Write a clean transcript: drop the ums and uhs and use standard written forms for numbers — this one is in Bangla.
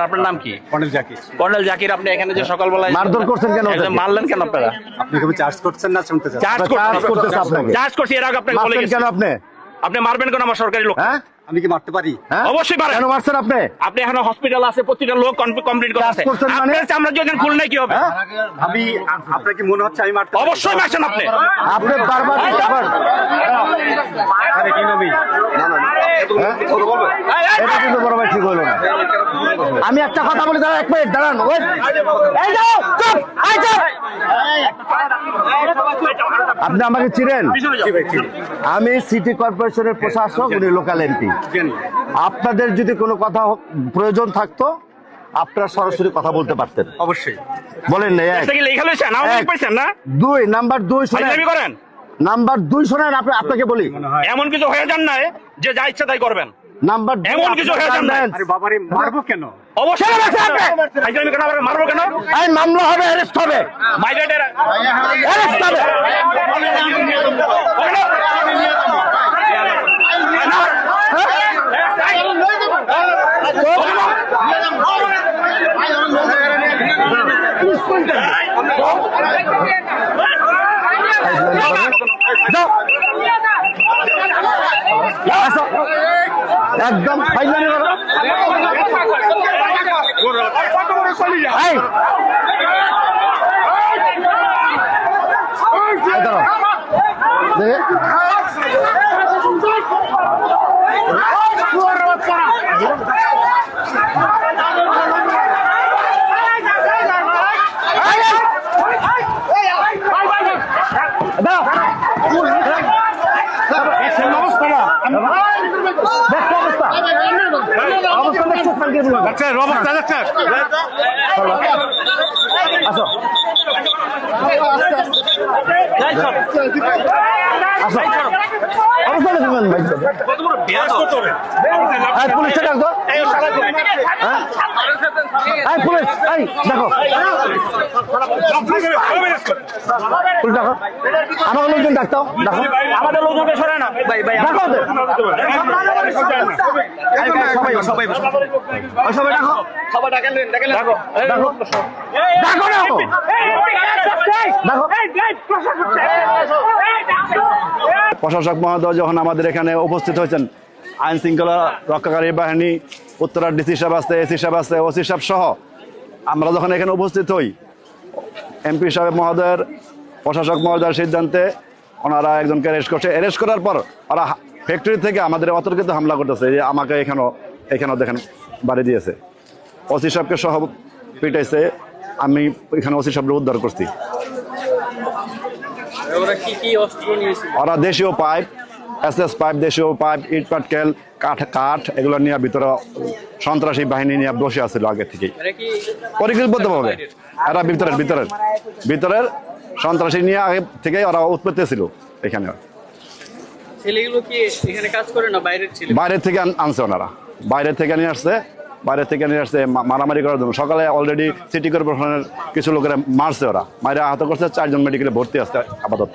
আপনার নাম কি? কর্নেল জাকির। আপনি এখানে যে সকালবেলায় মারধর করছেন কেন? মারলেন কেন আপনারা? আপনি কি চার্জ করছেন না? শুনতে চান? চার্জ করতেছেন আপনাকে? চার্জ করছি, এর আগে আপনাকে বলে গেছি কেন? আপনি মারবেন কেন আমার সরকারি লোক? হ্যাঁ, আমি কি মারতে পারি? অবশ্যই পারেন। কেন মারছেন আপনি? আপনি এখন হসপিটাল আছে, প্রতিটা লোক কমপ্লিট করে আছে। আপনার চামড়া যদি খুল নাই কি হবে? আমি আপনার কি মনে হচ্ছে আমি মারতে? অবশ্যই মারছেন আপনি। আপনি বারবার আরে কি নবি? না না এটা কিন্তু বড় ভাই ঠিক হলো না। আমি একটা কথা বলি, দাঁড়ান 1 মিনিট দাঁড়ান। এই যাও, চুপ, এই যাও। আপনি আমাকে চিনেন? আমি সিটি কর্পোরেশনের প্রশাসক, উনি লোকাল এমপি। আপনাদের যদি কোনো কথা প্রয়োজন থাকতো আপনারা সরাসরি কথা বলতে পারতেন। অবশ্যই বলেন না। নাম্বার 2 শুনেন, নাম্বার 2 শোনেন। আপনাকে বলি, এমন কিছু হয়ে যান না যে যা ইচ্ছা তাই করবেন। নাম্বার এমন কিছু হয়ে যান না। আরে বাবারে মারবো কেন? অবশ্যই মারবো কেন? এই মামলা হবে, অ্যারেস্ট হবে, অ্যারেস্ট হবে। একদম ফাইনালি আমার লোকজন ডাক্তার, আমাদের লোকজনকে সরায় না। প্রশাসক মহোদয় যখন আমাদের এখানে উপস্থিত হয়েছেন, আইন শৃঙ্খলা রক্ষাকারী বাহিনী, উত্তরা ডিসি সাহেব আছে, এসি সাহেব আছে, ওসি সাহেব সহ আমরা যখন এখানে উপস্থিত হই, এমপি সাহেব মহোদয়ের, প্রশাসক মহোদয়ের সিদ্ধান্তে ওনারা একজনকে অ্যারেস্ট করছে। অ্যারেস্ট করার পর ওরা ফ্যাক্টরি থেকে আমাদের অতর্কিত হামলা করতেছে, যে আমাকে এখানেও দেখেন বাড়ি দিয়েছে, ওসি সাহেবকে সহ পিটাইছে। আমি এখানে ওসি সাহেবকে উদ্ধার করছি। ওরা দেশীয় পাইপ, SS পাইপ, দেশীয় পাইপ, ইট পাটকেল, কাঠ এগুলো নিয়ে ভিতরে সন্ত্রাসী বাহিনী নিয়ে বসে আছিল আগে থেকেই পরিকল্পিতভাবে। এরা ভিতরের সন্ত্রাসী নিয়ে আগে থেকে ওরা উৎপত্তি ছিল এখানে। বাইরে থেকে আনছে ওনারা, বাইরে থেকে নিয়ে আসছে মারামারি করার জন্য। সকালে অলরেডি সিটি কর্পোরেশনের কিছু লোকেরা মারছে, ওরা মারে আহত করছে। 4 জন মেডিকেলে ভর্তি আছে আপাতত।